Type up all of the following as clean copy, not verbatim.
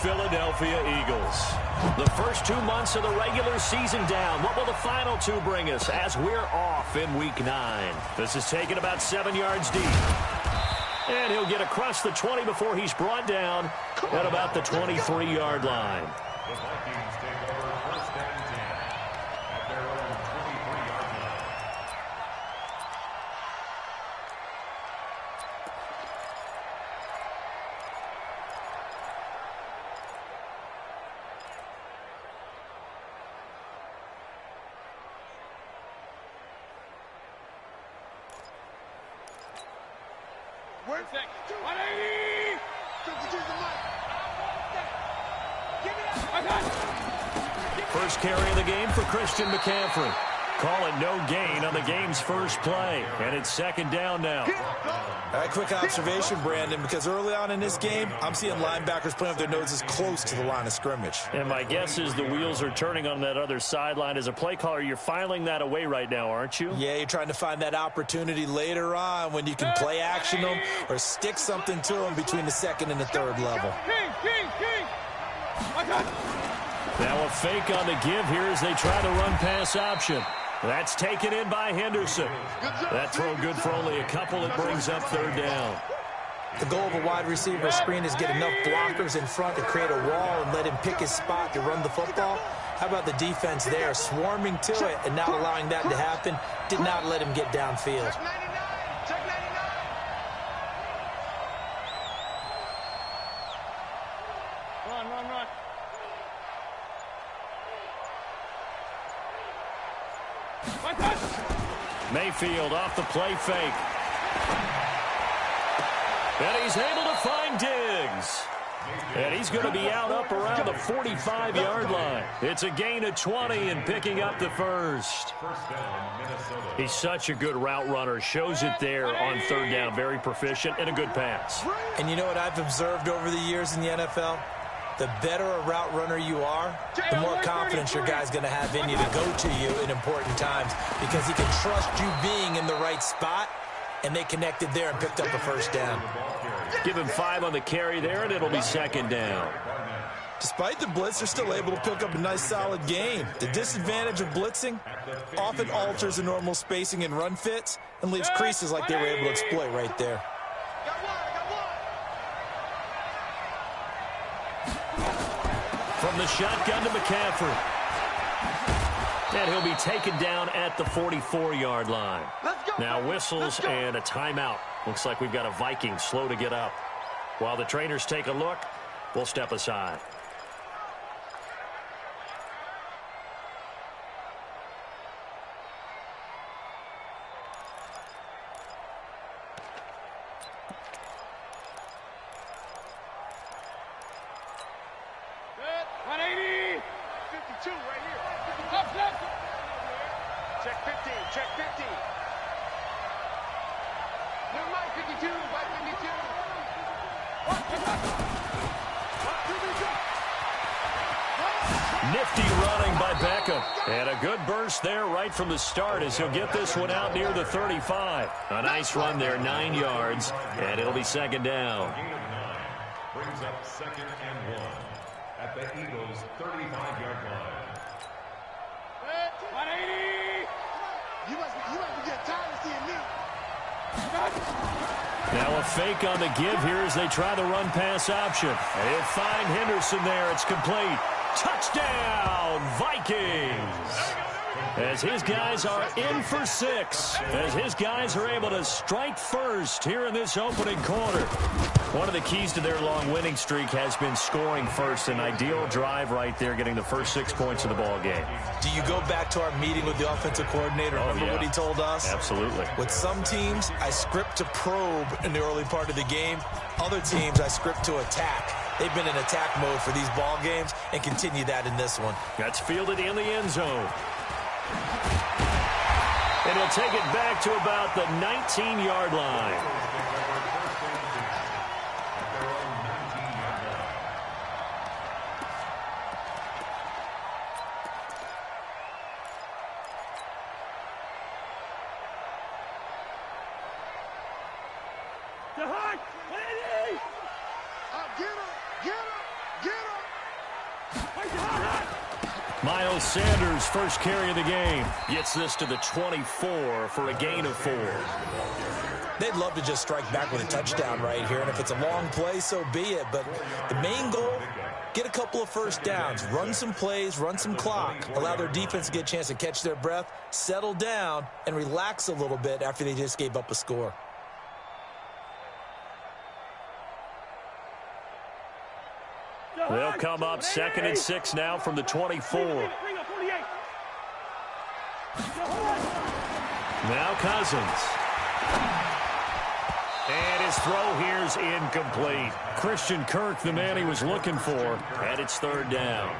Philadelphia Eagles. The first 2 months of the regular season down. What will the final 2 bring us as we're off in Week 9? This is taken about 7 yards deep. And he'll get across the 20 before he's brought down at about the 23-yard line. The Vikings take over first and 10 at their own 23-yard line. Where's that? 180! First carry of the game for Christian McCaffrey. Call it no gain on the game's first play. And it's second down now. All right, quick observation, Brandon, because early on in this game, I'm seeing linebackers playing with their noses close to the line of scrimmage. And my guess is the wheels are turning on that other sideline. As a play caller, you're filing that away right now, aren't you? Yeah, you're trying to find that opportunity later on when you can play action them or stick something to them between the second and the third level. Now a fake on the give here as they try the run-pass option. That's taken in by Henderson. That throw good for only a couple. It brings up third down. The goal of a wide receiver screen is get enough blockers in front to create a wall and let him pick his spot to run the football. How about the defense there, swarming to it and not allowing that to happen? Did not let him get downfield. Run. Mayfield off the play fake. And he's able to find Diggs. And he's going to be out up around the 45-yard line. It's a gain of 20 and picking up the first. He's such a good route runner. Shows it there on third down. Very proficient and a good pass. And you know what I've observed over the years in the NFL? The better a route runner you are, the more confidence your guy's going to have in you to go to you in important times because he can trust you being in the right spot, and they connected there and picked up a first down. Give him 5 on the carry there, and it'll be second down. Despite the blitz, they're still able to pick up a nice, solid gain. The disadvantage of blitzing often alters the normal spacing and run fits and leaves creases like they were able to exploit right there. From the shotgun to McCaffrey. And he'll be taken down at the 44-yard line. Now whistles and a timeout. Looks like we've got a Viking slow to get up. While the trainers take a look, we'll step aside. Nifty running by Beckham. And a good burst there right from the start as he'll get this one out near the 35. A nice run there, 9 yards, and it'll be second down. Brings up second and 1 at the Eagles' 35-yard line. 180! You must be getting tired of seeing me. Now a fake on the give here as they try the run-pass option. And he'll find Henderson there. It's complete. Touchdown, Vikings! As his guys are in for 6. As his guys are able to strike first here in this opening quarter. One of the keys to their long winning streak has been scoring first. An ideal drive right there, getting the first 6 points of the ball game. Do you go back to our meeting with the offensive coordinator? Remember what he told us? Absolutely. With some teams, I script to probe in the early part of the game. Other teams, I script to attack. They've been in attack mode for these ball games and continue that in this one. That's fielded in the end zone. And he'll take it back to about the 19-yard line. Miles Sanders, first carry of the game, gets this to the 24 for a gain of 4. They'd love to just strike back with a touchdown right here, and if it's a long play, so be it. But the main goal, get a couple of first downs, run some plays, run some clock, allow their defense to get a chance to catch their breath, settle down, and relax a little bit after they just gave up a score. They'll come up 2nd and 6 now from the 24. Now Cousins. And his throw here's incomplete. Christian Kirk, the man he was looking for, and it's 3rd down.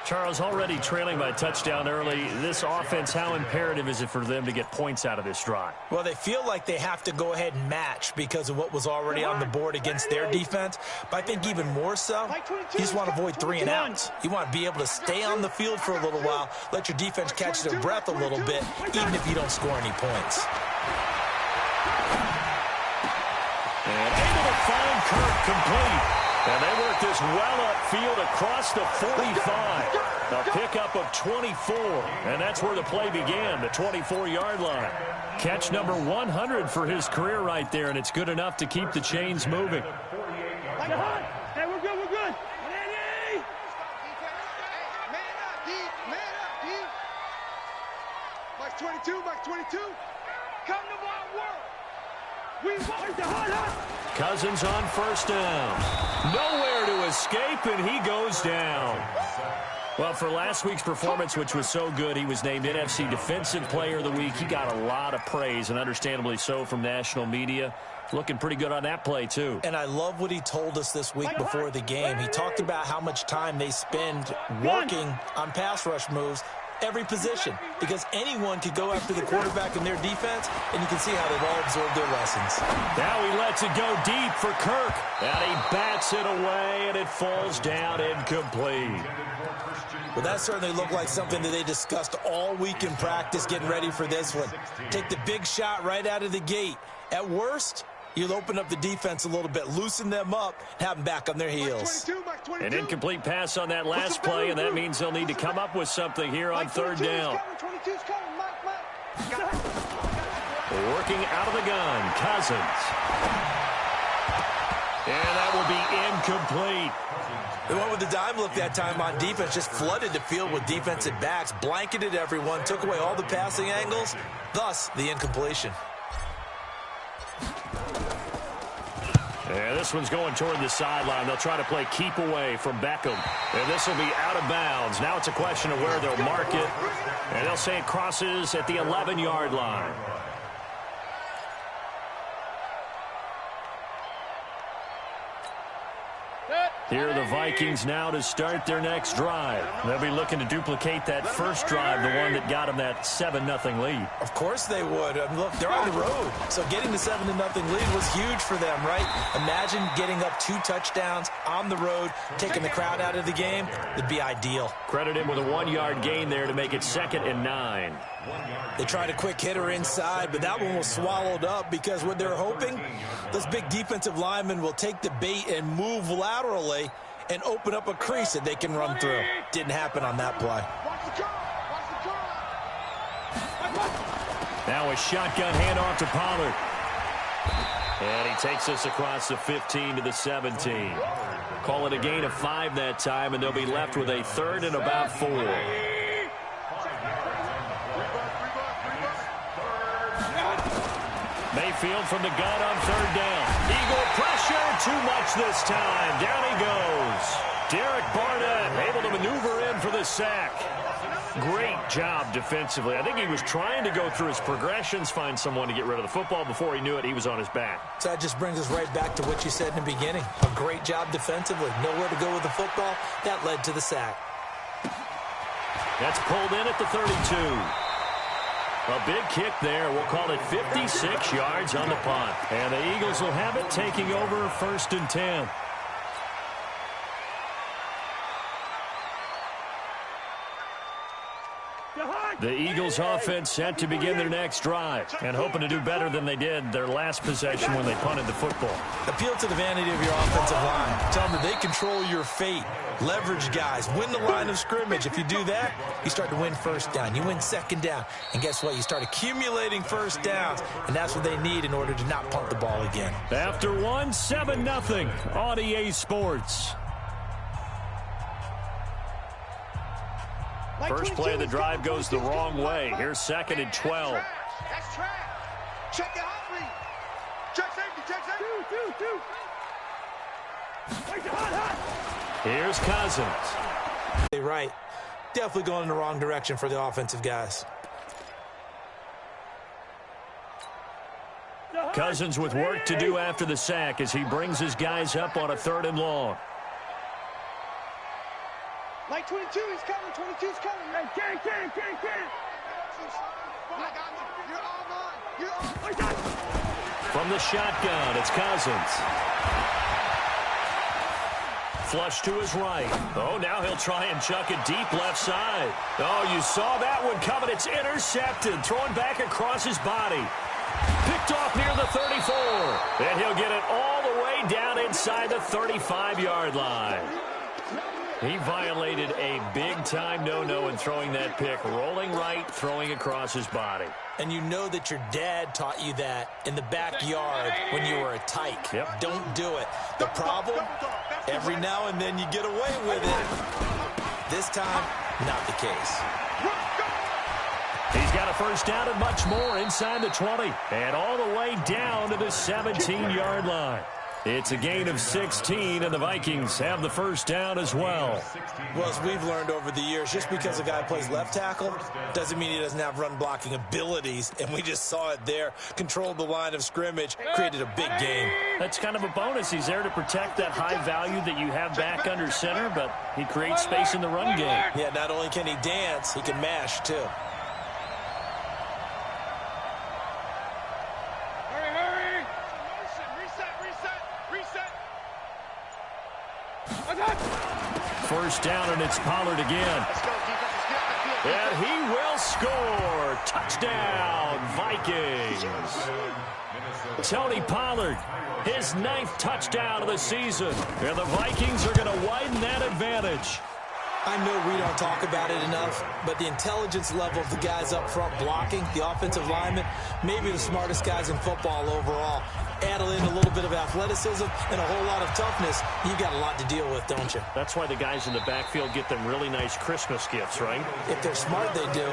Charles, already trailing by a touchdown early. This offense, how imperative is it for them to get points out of this drive? Well, they feel like they have to go ahead and match because of what was already on the board against their defense. But I think even more so, you just want to avoid 3 and outs. You want to be able to stay on the field for a little while, let your defense catch their breath a little bit, even if you don't score any points. And able to find Kirk complete. And they work this well upfield across the 45. A pickup of 24. And that's where the play began, the 24-yard line. Catch number 100 for his career right there, and it's good enough to keep the chains moving. Hey, we're good, we're good. Mike 22, Mike 22. Come to my work. We want the hot. Cousins on 1st down. Nowhere to escape, and he goes down. Well, for last week's performance, which was so good, he was named NFC Defensive Player of the Week. He got a lot of praise, and understandably so, from national media. Looking pretty good on that play, too. And I love what he told us this week before the game. He talked about how much time they spend working on pass rush moves, every position, because anyone could go after the quarterback in their defense, and you can see how they've all absorbed their lessons. Now he lets it go deep for Kirk, and he bats it away, and it falls down incomplete. Well, that certainly looked like something that they discussed all week in practice getting ready for this one. Take the big shot right out of the gate. At worst, you'll open up the defense a little bit, loosen them up, and have them back on their heels. An incomplete pass on that last play, and that means they'll need to come up with something here on 3rd down. Working out of the gun, Cousins. And that will be incomplete. The one with the dime look that time on defense just flooded the field with defensive backs, blanketed everyone, took away all the passing angles, thus the incompletion. And this one's going toward the sideline. They'll try to play keep away from Beckham. And this will be out of bounds. Now it's a question of where they'll mark it. And they'll say it crosses at the 11-yard line. Here are the Vikings now to start their next drive. They'll be looking to duplicate that first drive, the one that got them that 7-0 lead. Of course they would. Look, they're on the road, so getting the 7-0 lead was huge for them, right? Imagine getting up 2 touchdowns on the road, taking the crowd out of the game. It'd be ideal. Credit him with a 1-yard gain there to make it 2nd and 9. They tried a quick hitter inside, but that one was swallowed up because what they're hoping, those big defensive linemen will take the bait and move laterally and open up a crease that they can run through. Didn't happen on that play. Now a shotgun handoff to Pollard. And he takes us across the 15 to the 17. Call it a gain of 5 that time, and they'll be left with a 3rd and about 4. Mayfield from the gun on 3rd down. Eagle pressure, too much this time. Down he goes. Derek Barnett able to maneuver in for the sack. Great job defensively. I think he was trying to go through his progressions, find someone to get rid of the football. Before he knew it, he was on his back. So that just brings us right back to what you said in the beginning. A great job defensively. Nowhere to go with the football. That led to the sack. That's pulled in at the 32. A big kick there. We'll call it 56 yards on the punt. And the Eagles will have it, taking over 1st and 10. The Eagles offense set to begin their next drive and hoping to do better than they did their last possession when they punted the football. Appeal to the vanity of your offensive line. Tell them that they control your fate. Leverage guys. Win the line of scrimmage. If you do that, you start to win first down. You win second down. And guess what? You start accumulating first downs. And that's what they need in order to not punt the ball again. After 7-0 on EA Sports. First play of the drive goes the wrong way. Here's 2nd and 12. That's trash. Check the hot read. Check safety. Check safety. Wait the hot. Here's Cousins. Right. Definitely going in the wrong direction for the offensive guys. Cousins with work to do after the sack as he brings his guys up on a 3rd and long. Like 22, he's coming. 22's coming. Hey, can't. I got you. You're all mine. You're all mine. From the shotgun, it's Cousins. Flush to his right. Oh, now he'll try and chuck it deep left side. Oh, you saw that one coming. It's intercepted. Thrown back across his body. Picked off near the 34. And he'll get it all the way down inside the 35-yard line. He violated a big-time no-no in throwing that pick. Rolling right, throwing across his body. And you know that your dad taught you that in the backyard when you were a tyke. Yep. Don't do it. The problem, every now and then you get away with it. This time, not the case. He's got a first down and much more inside the 20. And all the way down to the 17-yard line. It's a gain of 16, and the Vikings have the first down as well. Well, as we've learned over the years, just because a guy plays left tackle doesn't mean he doesn't have run-blocking abilities, and we just saw it there. Controlled the line of scrimmage, created a big game. That's kind of a bonus. He's there to protect that high value that you have back under center, but he creates space in the run game. Yeah, not only can he dance, he can mash, too. First down, and it's Pollard again. And he will score. Touchdown, Vikings. Tony Pollard, his 9th touchdown of the season. And the Vikings are going to widen that advantage. I know we don't talk about it enough, but the intelligence level of the guys up front blocking, the offensive linemen, maybe the smartest guys in football overall. Add in a little bit of athleticism and a whole lot of toughness, you've got a lot to deal with, don't you? That's why the guys in the backfield get them really nice Christmas gifts, right? If they're smart, they do.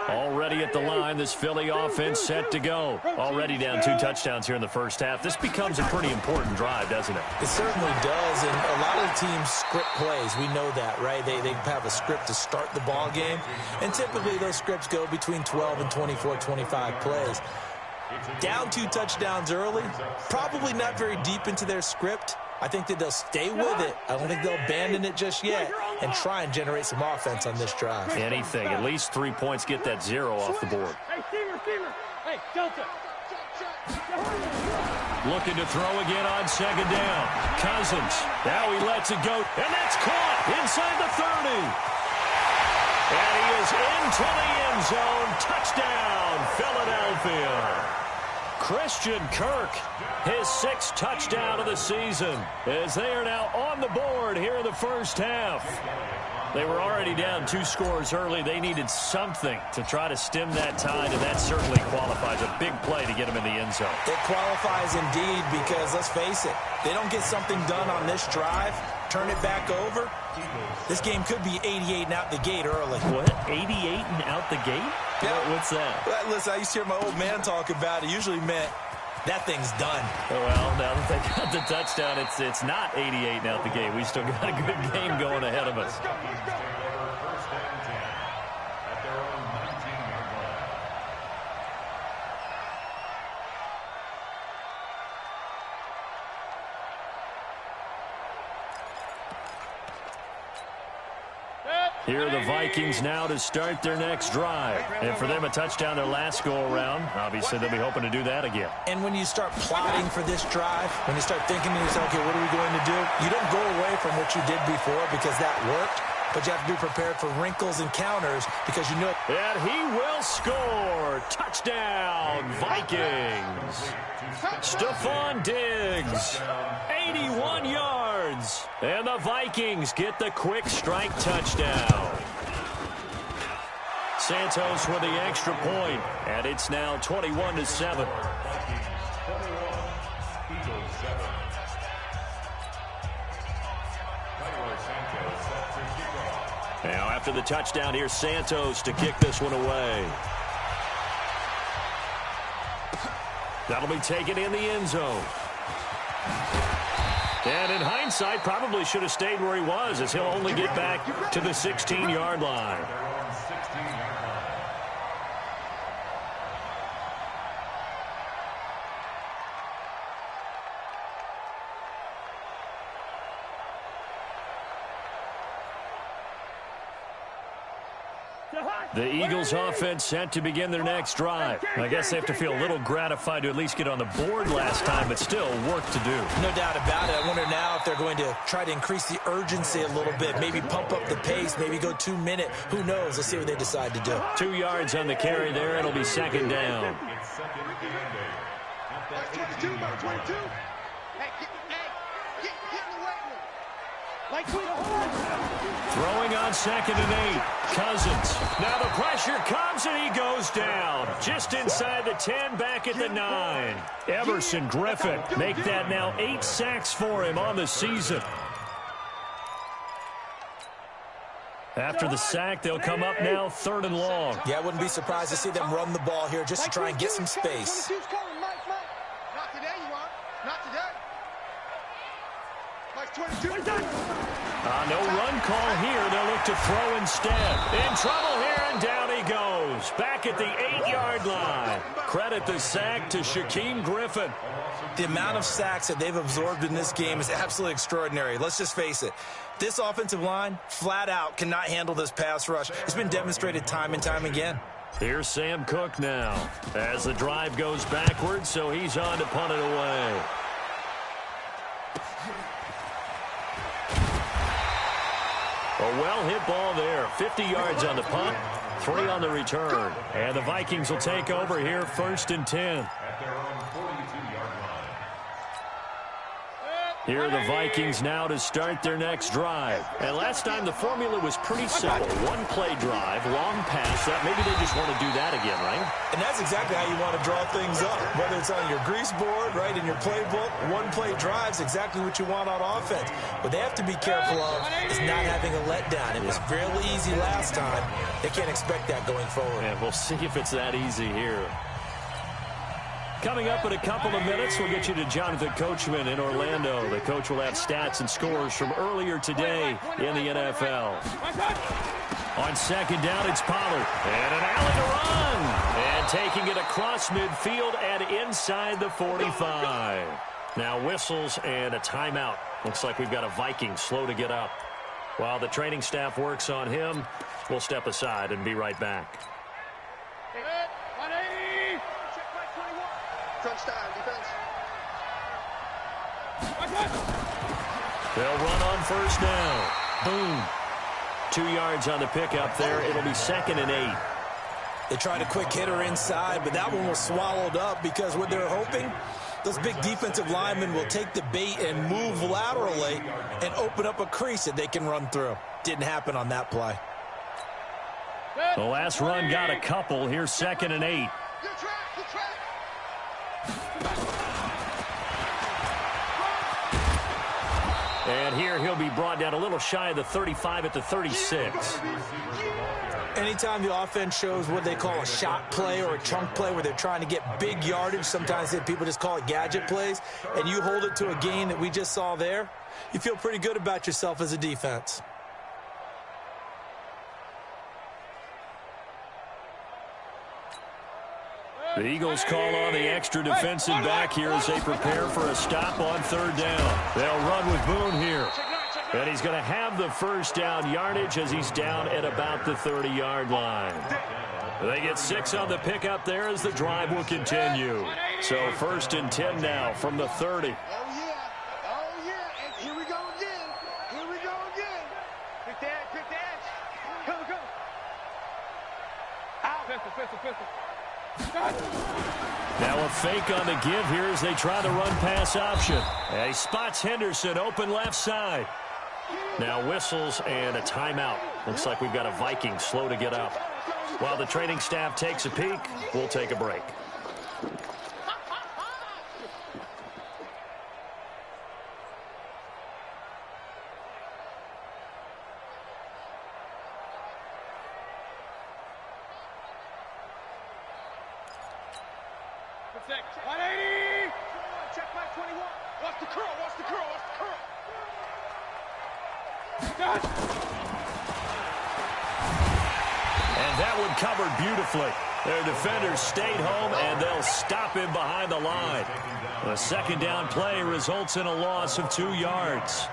Already at the line, this Philly offense set to go. Already down 2 touchdowns here in the first half. This becomes a pretty important drive, doesn't it? It certainly does, and a lot of the teams script plays. We know that, right? They have a script to start the ball game, and typically those scripts go between 12 and 24, 25 plays. Down 2 touchdowns early, probably not very deep into their script. I think that they'll stay with it. I don't think they'll abandon it just yet and try and generate some offense on this drive. Anything. At least 3 points, get that 0 off the board. Hey, Steamer. Hey, Delta. Looking to throw again on 2nd down. Cousins. Now he lets it go. And that's caught inside the 30. And he is into the end zone. Touchdown, Philadelphia. Christian Kirk, his 6th touchdown of the season, as they are now on the board here in the first half. They were already down 2 scores early. They needed something to try to stem that tide, and that certainly qualifies. A big play to get them in the end zone. It qualifies indeed because, let's face it, they don't get something done on this drive, turn it back over, this game could be 88 and out the gate early. What? 88 and out the gate? Yeah. What's that? Well, listen, I used to hear my old man talk about it. Usually meant that thing's done. Well, now that they got the touchdown, it's not 88 and out the gate. We still got a good game going ahead of us. Here are the Vikings now to start their next drive. And for them, a touchdown their last go-around. Obviously, they'll be hoping to do that again. And when you start plotting for this drive, when you start thinking to yourself, okay, what are we going to do? You don't go away from what you did before because that worked, but you have to be prepared for wrinkles and counters because you know. And he will score. Touchdown, Vikings. Stephon Diggs, 81 yards. And the Vikings get the quick strike touchdown. Santos with the extra point, and it's now 21-7. Now after the touchdown, here's Santos to kick this one away. That'll be taken in the end zone. And in hindsight, probably should have stayed where he was, as he'll only get back to the 16-yard line. The Eagles offense set to begin their next drive. I guess they have to feel a little gratified to at least get on the board last time, but still work to do. No doubt about it. I wonder now if they're going to try to increase the urgency a little bit, maybe pump up the pace, maybe go 2 minute. Who knows? Let's see what they decide to do. 2 yards on the carry there. It'll be second down. 22, 22. Hey, get in the weight room. Like Throwing on 2nd and 8. Cousins. Now the pressure comes and he goes down. Just inside the 10, back at the 9. Everson Griffin make that now 8 sacks for him on the season. After the sack, they'll come up now 3rd and long. Yeah, I wouldn't be surprised to see them run the ball here just to try and get some space. Not today, you are. Not today. Like 22. No run call here. They'll look to throw instead. In trouble here, and down he goes. Back at the 8-yard line. Credit the sack to Shaquem Griffin. The amount of sacks that they've absorbed in this game is absolutely extraordinary. Let's just face it. This offensive line, flat out, cannot handle this pass rush. It's been demonstrated time and time again. Here's Sam Cook now as the drive goes backwards, so he's on to punt it away. A well-hit ball there. 50 yards on the punt, 3 on the return. And the Vikings will take over here 1st and 10. Here are the Vikings now to start their next drive. And last time the formula was pretty simple. 1-play drive, long pass. That maybe they just want to do that again, right? And that's exactly how you want to draw things up. Whether it's on your grease board, right, in your playbook, 1-play drive's exactly what you want on offense. What they have to be careful of is not having a letdown. It was fairly easy last time. They can't expect that going forward. And we'll see if it's that easy here. Coming up in a couple of minutes, we'll get you to Jonathan Coachman in Orlando. The coach will have stats and scores from earlier today in the NFL. On 2nd down, it's Pollard. And an alley to run. And taking it across midfield and inside the 45. Now whistles and a timeout. Looks like we've got a Viking slow to get up. While the training staff works on him, we'll step aside and be right back. They'll run on 1st down. Boom. 2 yards on the pickup there. It'll be 2nd and 8. They tried a quick hitter inside, but that one was swallowed up because what they're hoping, those big defensive linemen will take the bait and move laterally and open up a crease that they can run through. Didn't happen on that play. The last run got a couple. Here's 2nd and 8. And here he'll be brought down a little shy of the 35 at the 36. Anytime the offense shows what they call a shot play or a chunk play where they're trying to get big yardage, sometimes people just call it gadget plays, and you hold it to a gain that we just saw there, you feel pretty good about yourself as a defense. The Eagles call on the extra defensive back here as they prepare for a stop on 3rd down. They'll run with Boone here. And he's going to have the first down yardage as he's down at about the 30-yard line. They get 6 on the pickup there as the drive will continue. So 1st and 10 now from the 30. Oh, yeah. And here we go again. Pick that. Go. Out. Pistol. Now a fake on the give here as they try the run-pass option. And he spots Henderson open left side. Now whistles and a timeout. Looks like we've got a Viking slow to get up. While the training staff takes a peek, we'll take a break. Check 180. Check back 21. Watch the curl. And that one covered beautifully. Their defenders stayed home, and they'll stop him behind the line. The 2nd down play results in a loss of 2 yards.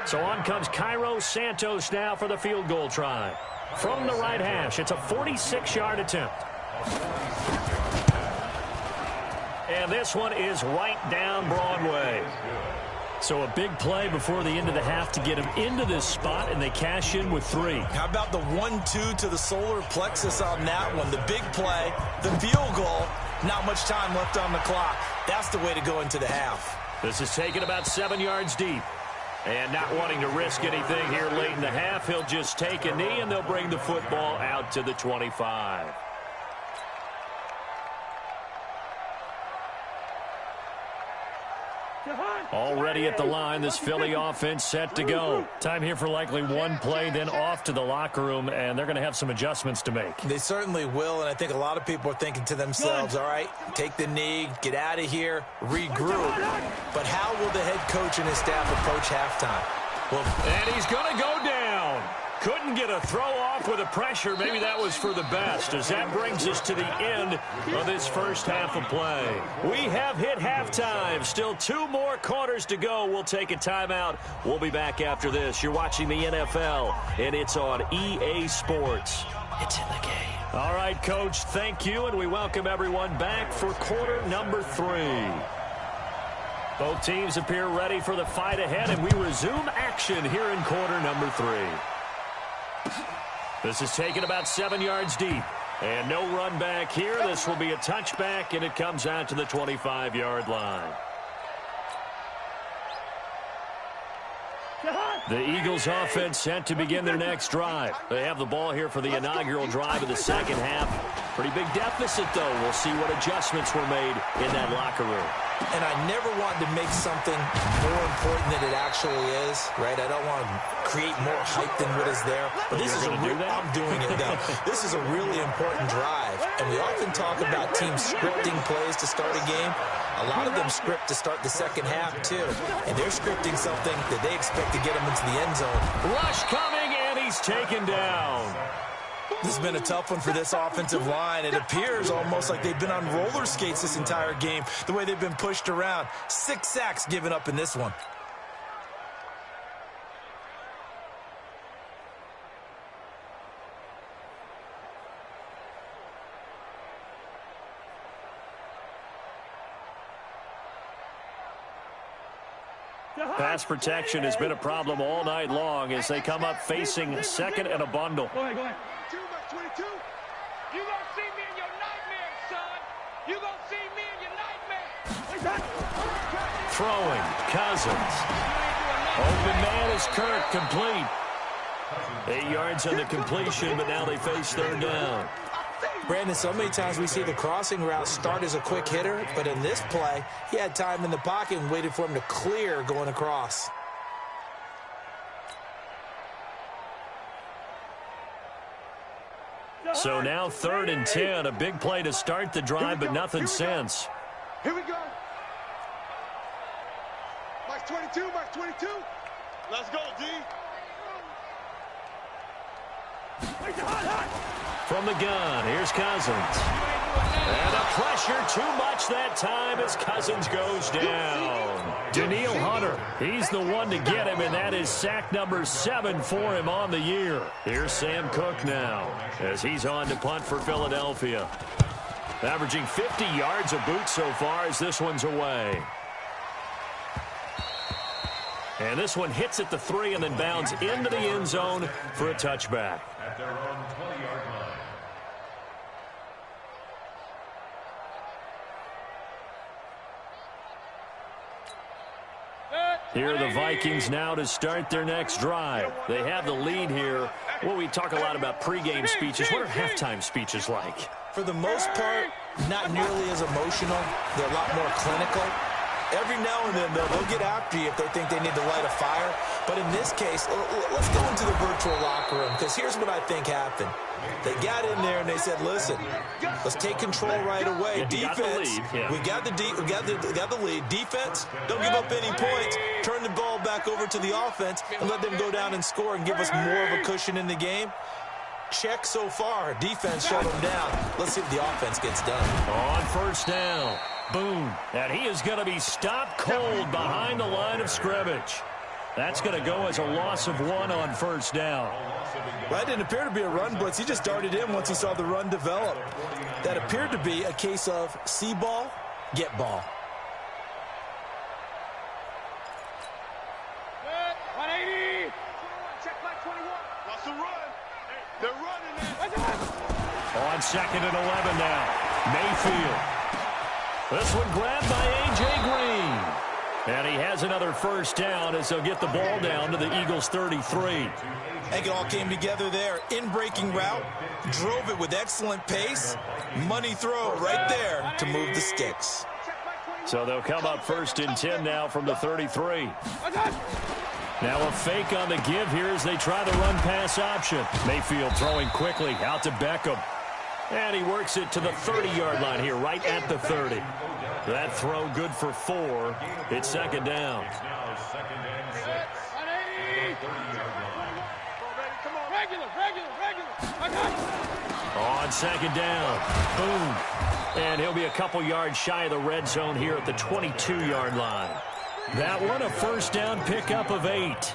So on comes Cairo Santos now for the field goal try. From the right hash, it's a 46-yard attempt. And this one is right down Broadway. So a big play before the end of the half to get him into this spot, and they cash in with 3. How about the 1-2 to the solar plexus on that one? The big play, the field goal, not much time left on the clock. That's the way to go into the half. This is taken about 7 yards deep. And not wanting to risk anything here late in the half, he'll just take a knee, and they'll bring the football out to the 25. Already at the line, this Philly offense set to go. Time here for likely one play, then off to the locker room, and they're going to have some adjustments to make. They certainly will, and I think a lot of people are thinking to themselves, all right, take the knee, get out of here, regroup. But how will the head coach and his staff approach halftime? Well, and he's going to go down. Couldn't get a throw off with the pressure. Maybe that was for the best, as that brings us to the end of this first half of play. We have hit halftime. Still 2 more quarters to go. We'll take a timeout. We'll be back after this. You're watching the NFL, and it's on EA Sports. It's in the game. All right, Coach, thank you, and we welcome everyone back for quarter number 3. Both teams appear ready for the fight ahead, and we resume action here in quarter number 3. This is taken about 7 yards deep. And no run back here. This will be a touchback, and it comes out to the 25-yard line. The Eagles offense set to begin their next drive. They have the ball here for the inaugural drive of the second half. Pretty big deficit, though. We'll see what adjustments were made in that locker room. And I never want to make something more important than it actually is, right? I don't want to create more hype than what is there. But this is I'm doing it now. This is a really important drive. And we often talk about teams scripting plays to start a game. A lot of them script to start the second half, too. And they're scripting something that they expect to get them into the end zone. Rush coming, and he's taken down. This has been a tough one for this offensive line. It appears almost like they've been on roller skates this entire game, the way they've been pushed around. 6 sacks given up in this one. Pass protection has been a problem all night long as they come up facing second and a bundle. Go ahead. 22. You gonna see me in your nightmare, son. You gonna see me in your nightmare. Throwing, Cousins. Open man is Kirk, complete. 8 yards on the completion, but now they face 3rd down. Brandon, so many times we see the crossing route start as a quick hitter, but in this play, he had time in the pocket and waited for him to clear going across. So now 3rd and 10, a big play to start the drive, but nothing since. Here we go. Mark 22, Mark 22. Let's go, D. From the gun, here's Cousins. And the pressure too much that time as Cousins goes down. Danielle Hunter, he's the one to get him, and that is sack number 7 for him on the year. Here's Sam Cook now as he's on to punt for Philadelphia. Averaging 50 yards a boot so far as this one's away. And this one hits at the 3 and then bounds into the end zone for a touchback. At their own 20-yard line. Here are the Vikings now to start their next drive. They have the lead here. Well, we talk a lot about pregame speeches. What are halftime speeches like? For the most part, not nearly as emotional. They're a lot more clinical. Every now and then, they'll get after you if they think they need to light a fire. But in this case, let's go into the virtual locker room, because here's what I think happened. They got in there and they said, listen, let's take control right away. Defense, we got the lead. Defense, don't give up any points. Turn the ball back over to the offense and let them go down and score and give us more of a cushion in the game. Check so far. Defense shut them down. Let's see if the offense gets done. On first down. Boom. And he is going to be stopped cold behind the line of scrimmage. That's going to go as a loss of 1 on first down. That didn't appear to be a run blitz. He just darted in once he saw the run develop. That appeared to be a case of see ball, get ball. 180. Check back 21. What's the run? They're running it. On second and 11 now. Mayfield. This one grabbed by A.J. Green. And he has another first down as they'll get the ball down to the Eagles' 33. I think it all came together there. In-breaking route, drove it with excellent pace. Money throw right there to move the sticks. So they'll come up first and 10 now from the 33. Now a fake on the give here as they try the run-pass option. Mayfield throwing quickly out to Beckham. And he works it to the 30-yard line here, right at the 30. That throw good for 4. It's second down. Now second and 6. 30-yard line. Come on, regular. On second down. Boom. And he'll be a couple yards shy of the red zone here at the 22-yard line. That one a first down pickup of 8.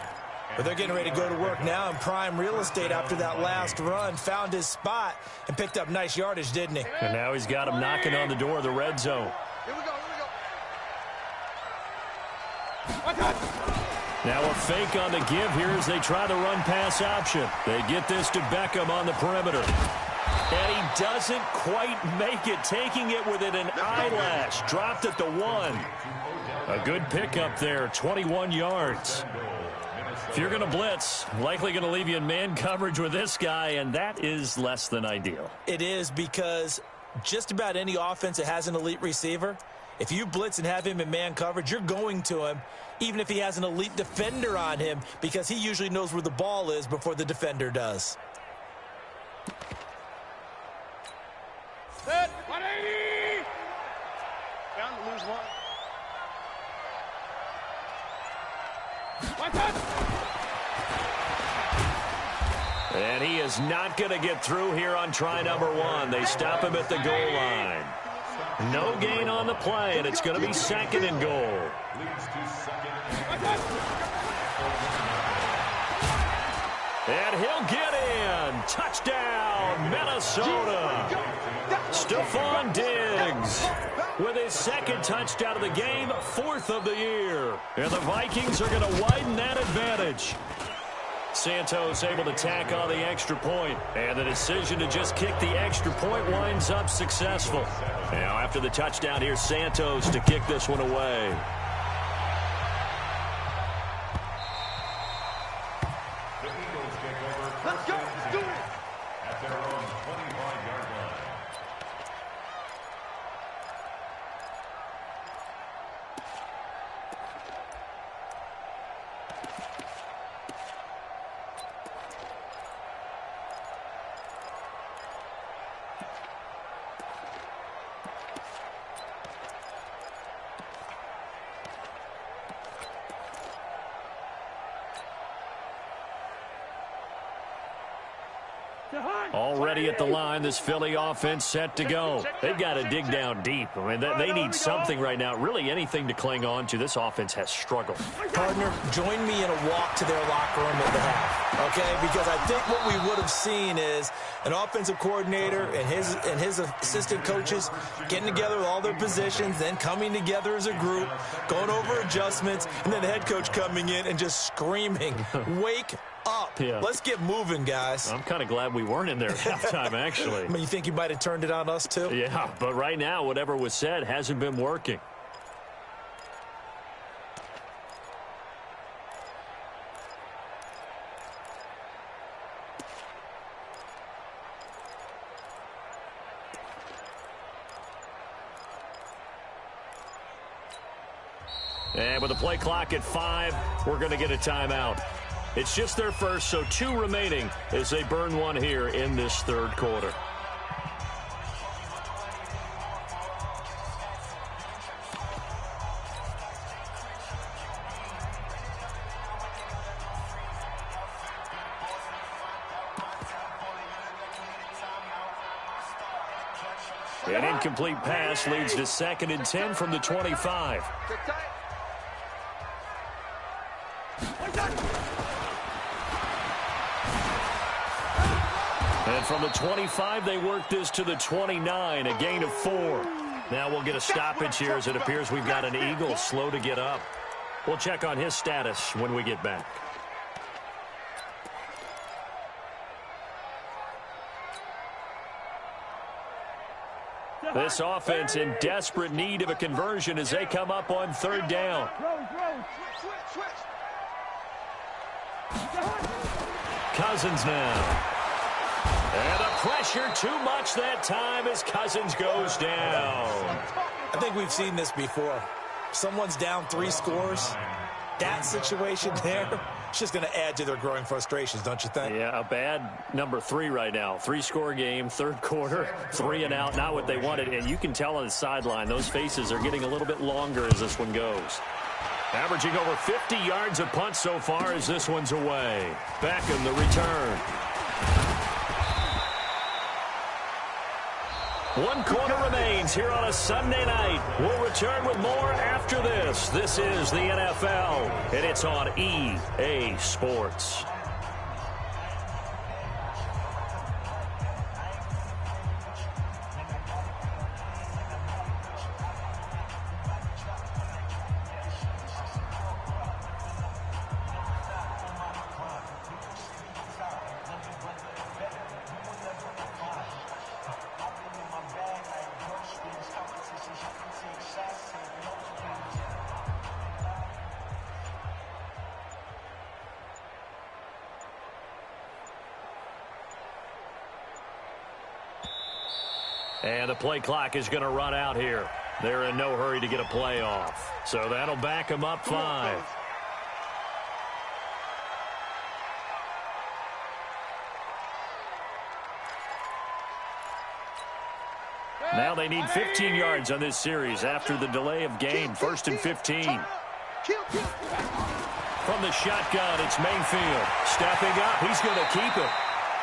But they're getting ready to go to work now in prime real estate after that last run. Found his spot and picked up nice yardage, didn't he? And now he's got him knocking on the door of the red zone. Here we go. Now a fake on the give here as they try the run-pass option. They get this to Beckham on the perimeter. And he doesn't quite make it, taking it within an eyelash. Dropped at the 1. A good pickup there, 21 yards. If you're going to blitz, likely going to leave you in man coverage with this guy, and that is less than ideal. It is, because just about any offense that has an elite receiver, if you blitz and have him in man coverage, you're going to him, even if he has an elite defender on him, because he usually knows where the ball is before the defender does. Set. 180. Down to lose 1. And he is not going to get through here on try number 1. They stop him at the goal line. No gain on the play, and it's going to be second and goal. And he'll get in. Touchdown, Minnesota. Stephon Diggs with his second touchdown of the game, 4th of the year. And the Vikings are going to widen that advantage. Santos able to tack on the extra point, and the decision to just kick the extra point winds up successful. Now after the touchdown, here's Santos to kick this one away. The Eagles take over. Let's go. Do it. At their own 25-yard line. Already at the line, this Philly offense set to go. They've got to dig down deep. I mean, they need something right now, really anything to cling on to. This offense has struggled. Partner, join me in a walk to their locker room at the half, okay? Because I think what we would have seen is an offensive coordinator and his assistant coaches getting together with all their positions, then coming together as a group, going over adjustments, and then the head coach coming in and just screaming, wake up. Yeah. Let's get moving, guys. I'm kind of glad we weren't in there at halftime, actually. I mean, you think you might have turned it on us, too? Yeah, but right now, whatever was said hasn't been working. And with the play clock at 5, we're going to get a timeout. It's just their first, so 2 remaining as they burn one here in this third quarter. An incomplete pass leads to 2nd and 10 from the 25. And from the 25, they work this to the 29, a gain of 4. Now we'll get a stoppage here as it appears we've got an Eagle slow to get up. We'll check on his status when we get back. This offense in desperate need of a conversion as they come up on 3rd down. Cousins now. And the pressure too much that time as Cousins goes down. I think we've seen this before. Someone's down 3 scores. That situation there, it's just going to add to their growing frustrations, don't you think? Yeah, a bad number 3 right now. 3-score game, 3rd quarter, 3 and out, not what they wanted. And you can tell on the sideline, those faces are getting a little bit longer as this one goes. Averaging over 50 yards a punt so far as this one's away. Beckham, the return. 1 quarter remains here on a Sunday night. We'll return with more after this. This is the NFL, and it's on EA Sports. And the play clock is going to run out here. They're in no hurry to get a play off. So that'll back them up 5. Now they need 15 yards on this series after the delay of game. 1st and 15. From the shotgun, it's Mayfield. Stepping up, he's going to keep it.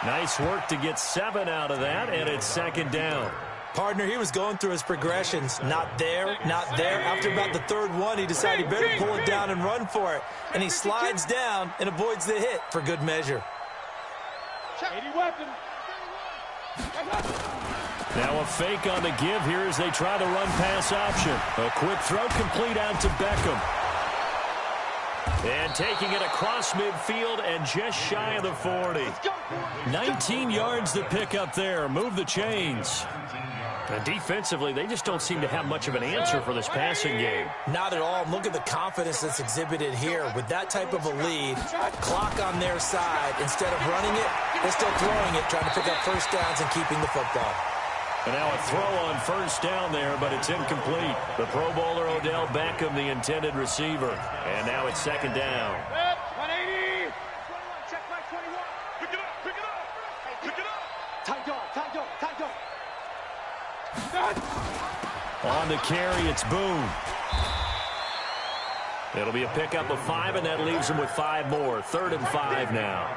Nice work to get 7 out of that, and it's 2nd down. Partner, he was going through his progressions. Not there, not there. After about the 3rd one, he decided he better pull it down and run for it. And he slides down and avoids the hit for good measure. Now a fake on the give here as they try the run-pass option. A quick throw complete out to Beckham. And taking it across midfield and just shy of the 40. 19 yards to pick up there. Move the chains. And defensively, they just don't seem to have much of an answer for this passing game. Not at all. Look at the confidence that's exhibited here. With that type of a lead, clock on their side, instead of running it, they're still throwing it, trying to pick up 1st downs and keeping the football. And now a throw on 1st down there, but it's incomplete. The Pro Bowler Odell Beckham, the intended receiver. And now it's 2nd down. 180. 21, check my 21. Pick it up, pick it up. Pick it up. Tight dog, tight dog, tight dog. On the carry, it's Boone. It'll be a pickup of 5, and that leaves them with 5 more. 3rd and 5 now.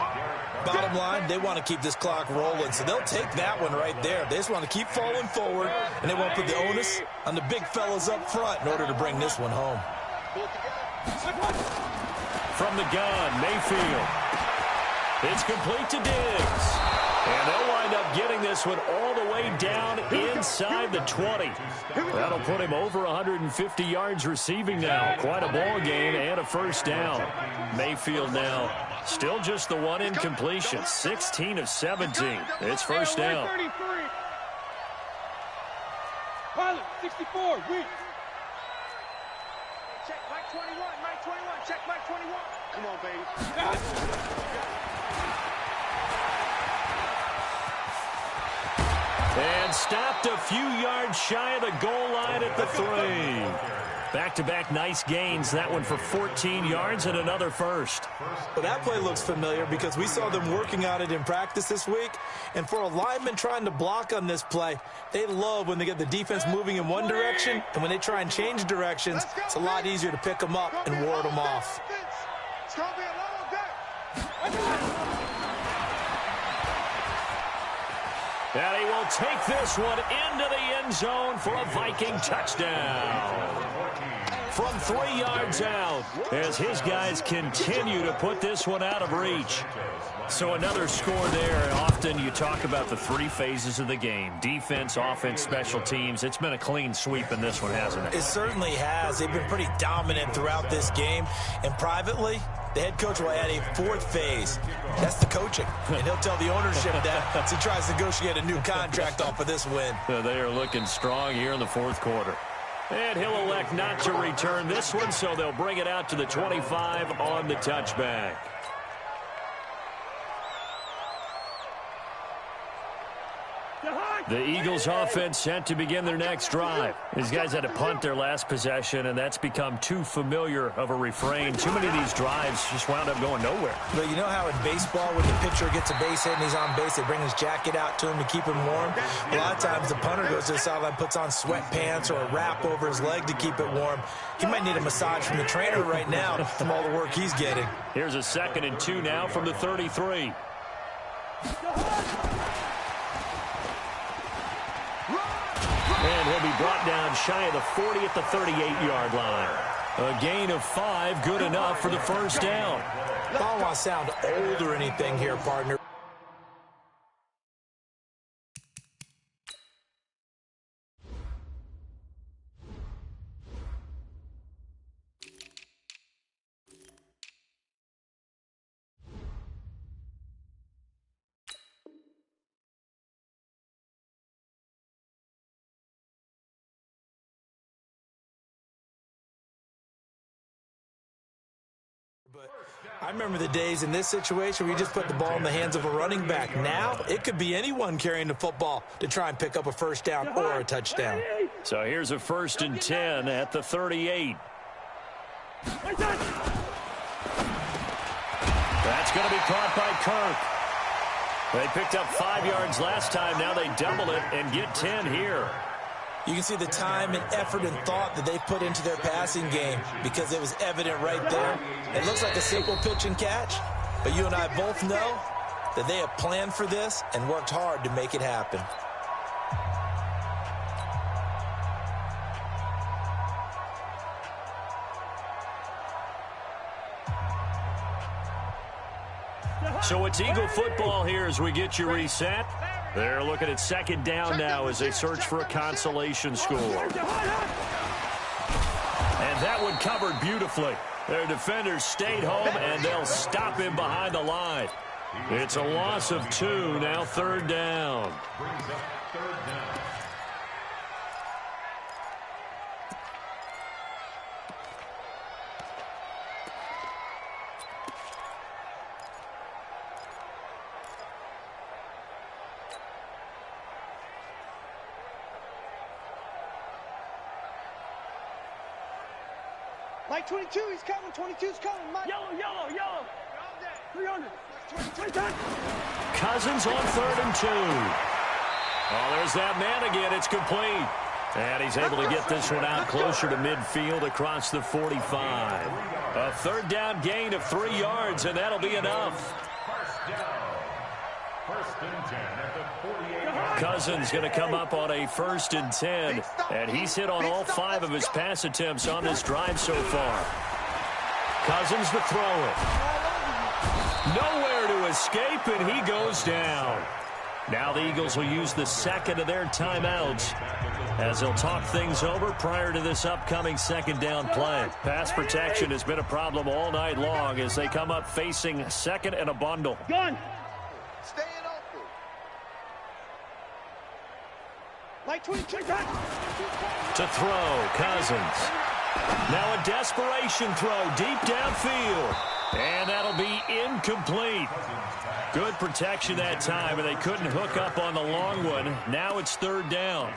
bottom line, they want to keep this clock rolling, so they'll take that one right there. They just want to keep falling forward, and they won't put the onus on the big fellas up front in order to bring this one home. From the gun, Mayfield. It's complete to Diggs. And they'll wind up getting this one all the way down inside the 20. That'll put him over 150 yards receiving now. Quite a ball game and a first down. Mayfield now still just the one incompletion. 16 of 17. It's first down. Pilot, 64, weak. Check Mike 21, Mike 21, check Mike 21. Come on, baby. And stopped a few yards shy of the goal line at the 3. Back-to-back nice gains. That one for 14 yards and another first. Well, that play looks familiar because we saw them working on it in practice this week. And for a lineman trying to block on this play, they love when they get the defense moving in one direction. And when they try and change directions, it's a lot easier to pick them up and ward them off. It's going to be a long day. And he will take this one into the end zone for a Viking touchdown. From 3 yards out, as his guys continue to put this one out of reach. So another score there. Often you talk about the 3 phases of the game. Defense, offense, special teams. It's been a clean sweep in this one, hasn't it? It certainly has. They've been pretty dominant throughout this game. And privately, the head coach will add a 4th phase. That's the coaching. And he'll tell the ownership that as he tries to negotiate a new contract off of this win. They are looking strong here in the 4th quarter. And he'll elect not to return this one, so they'll bring it out to the 25 on the touchback. The Eagles offense set to begin their next drive. These guys had to punt their last possession, and that's become too familiar of a refrain. Too many of these drives just wound up going nowhere. But you know how in baseball, when the pitcher gets a base hit and he's on base, they bring his jacket out to him to keep him warm? A lot of times the punter goes to the sideline, puts on sweatpants or a wrap over his leg to keep it warm. He might need a massage from the trainer right now from all the work he's getting. Here's a 2nd and 2 now from the 33. And he'll be brought down shy of the 40 at the 38-yard line. A gain of 5, good enough for the first down. I don't want to sound old or anything here, partner. But I remember the days in this situation where you just put the ball in the hands of a running back. Now, it could be anyone carrying the football to try and pick up a first down or a touchdown. So here's a 1st and 10 at the 38. That's going to be caught by Kirk. They picked up 5 yards last time. Now they double it and get 10 here. You can see the time and effort and thought that they put into their passing game because it was evident right there. It looks like a simple pitch and catch, but you and I both know that they have planned for this and worked hard to make it happen. So it's Eagle football here as we get you reset. They're looking at 2nd down now as they search for a consolation score. And that one covered beautifully. Their defenders stayed home, and they'll stop him behind the line. It's a loss of 2, now 3rd down. Brings up 3rd down. Mike 22, he's coming. 22's coming. Mike. Yellow. 300. Cousins on 3rd and 2. Oh, there's that man again. It's complete. And he's able to get this one out closer to midfield across the 45. A 3rd down gain of 3 yards, and that'll be enough. First down. First and 10 at the 48. Cousins going to come up on a 1st and 10. And he's hit on all 5 of his pass attempts on this drive so far. Cousins to throw it. Nowhere to escape, and he goes down. Now the Eagles will use the second of their timeouts as they'll talk things over prior to this upcoming 2nd down play. Pass protection has been a problem all night long as they come up facing 2nd and a bundle. Gun. Staying open. Like 22. To throw, Cousins. Now a desperation throw deep downfield. And that'll be incomplete. Good protection that time, and they couldn't hook up on the long one. Now it's 3rd down.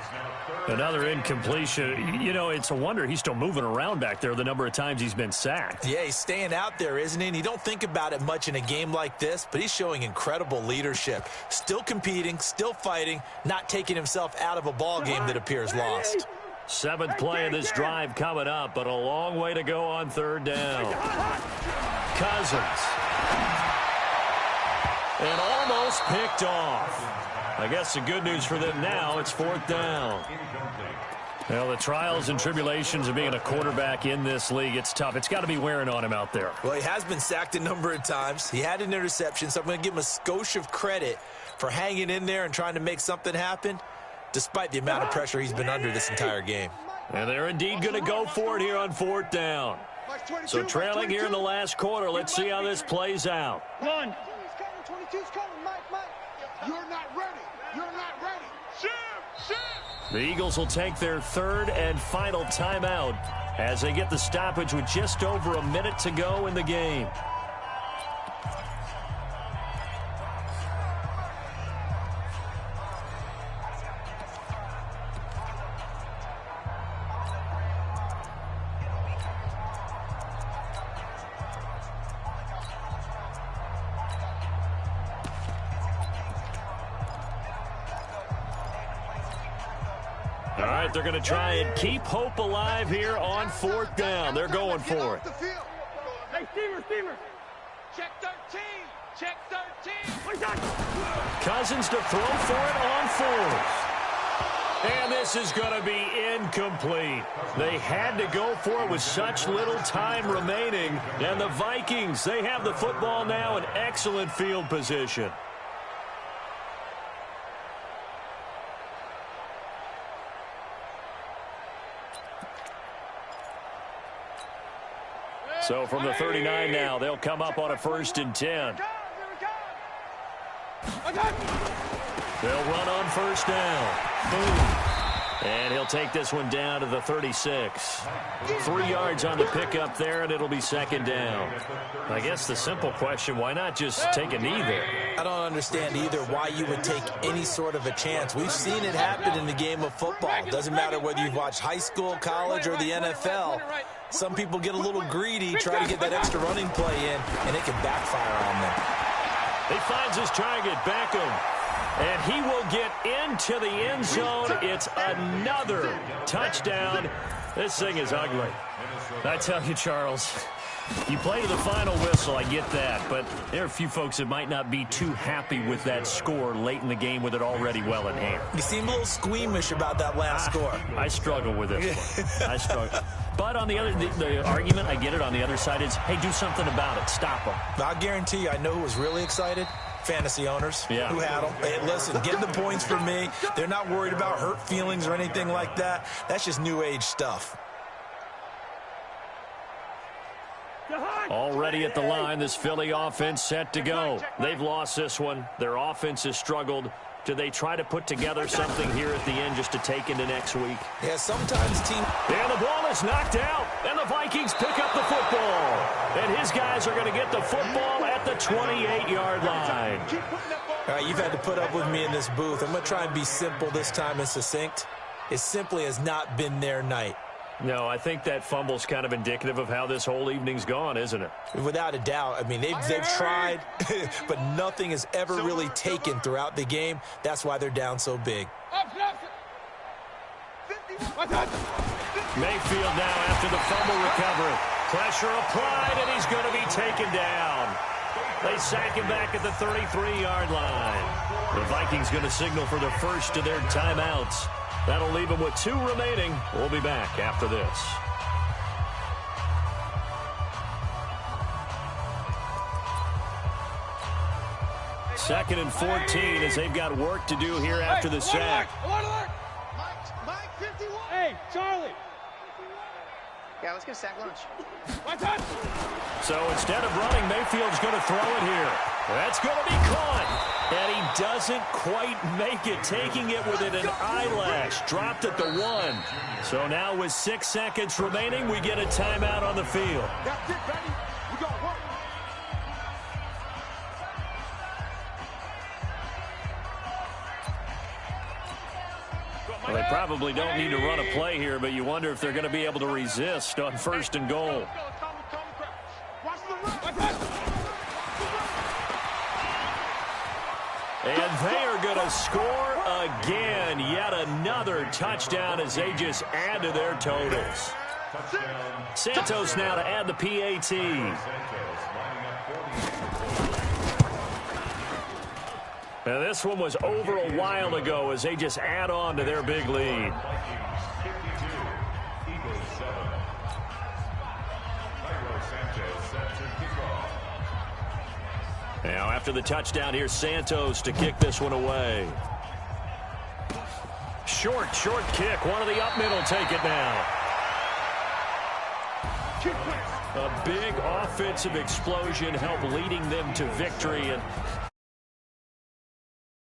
Another incompletion. You know, it's a wonder he's still moving around back there the number of times he's been sacked. Yeah, he's staying out there, isn't he? And you don't think about it much in a game like this, but he's showing incredible leadership. Still competing, still fighting, not taking himself out of a ball game that appears lost. 7th play of this drive coming up, but a long way to go on 3rd down. Cousins. And almost picked off. I guess the good news for them now, it's 4th down. Well, the trials and tribulations of being a quarterback in this league, it's tough. It's got to be wearing on him out there. Well, he has been sacked a number of times. He had an interception, so I'm going to give him a skosh of credit for hanging in there and trying to make something happen, despite the amount of pressure he's been under this entire game. And they're indeed going to go for it here on 4th down. So trailing here in the last quarter, let's see how this plays out. One. 22's coming, Mike. You're not ready. You're not ready. Shim. The Eagles will take their 3rd and final timeout as they get the stoppage with just over a minute to go in the game. All right, they're going to try and keep hope alive here on 4th down. They're going for it. Hey, Steamer. Check 13. Check 13. Cousins to throw for it on 4th. And this is going to be incomplete. They had to go for it with such little time remaining. And the Vikings, they have the football now in excellent field position. So from the 39 now, they'll come up on a 1st and 10. They'll run on 1st down. Boom. And he'll take this one down to the 36. 3 yards on the pickup there, and it'll be 2nd down. I guess the simple question, why not just take a knee there? I don't understand either why you would take any sort of a chance. We've seen it happen in the game of football. It doesn't matter whether you've watched high school, college, or the NFL. Some people get a little greedy, try to get that extra running play in, and it can backfire on them. He finds his target, Beckham. And he will get into the end zone. It's another touchdown. This thing is ugly. I tell you, Charles, you play to the final whistle, I get that. But there are a few folks that might not be too happy with that score late in the game with it already well in hand. You seem a little squeamish about that last score. I struggle with this one. I struggle. But on the other, the argument, I get it, on the other side is, hey, do something about it. Stop them. I'll guarantee you, I know who was really excited. Fantasy owners who had them. Hey, listen, get the points from me. They're not worried about hurt feelings or anything like that. That's just new age stuff. Already at the line, this Philly offense set to go. They've lost this one. Their offense has struggled. Do they try to put together something here at the end just to take into next week? Yeah, sometimes team... And the ball is knocked out, and the Vikings pick up the football. And his guys are going to get the football at the 28-yard line. All right, you've had to put up with me in this booth. I'm going to try and be simple this time and succinct. It simply has not been their night. No, I think that fumble's kind of indicative of how this whole evening's gone, isn't it? Without a doubt. I mean, they've tried, but nothing has ever really taken throughout the game. That's why they're down so big. Mayfield now after the fumble recovery. Pressure applied, and he's going to be taken down. They sack him back at the 33-yard line. The Vikings going to signal for the first of their timeouts. That'll leave them with 2 remaining. We'll be back after this. Second and 14 as they've got work to do here after the sack. Mike 51. Hey, Charlie. Yeah, let's get a sack lunch. So instead of running, Mayfield's going to throw it here. That's going to be caught. And he doesn't quite make it, taking it within an eyelash. Dropped at the 1. So now with 6 seconds remaining, we get a timeout on the field. That's it, baby. We got work. Well, they probably don't need to run a play here, but you wonder if they're going to be able to resist on 1st and goal. And they are going to score again. Yet another touchdown as they just add to their totals. Santos now to add the PAT. Now this one was over a while ago as they just add on to their big lead. Now after the touchdown, here's Santos to kick this one away. Short kick. One of the up middle take it now. A big offensive explosion helped leading them to victory. And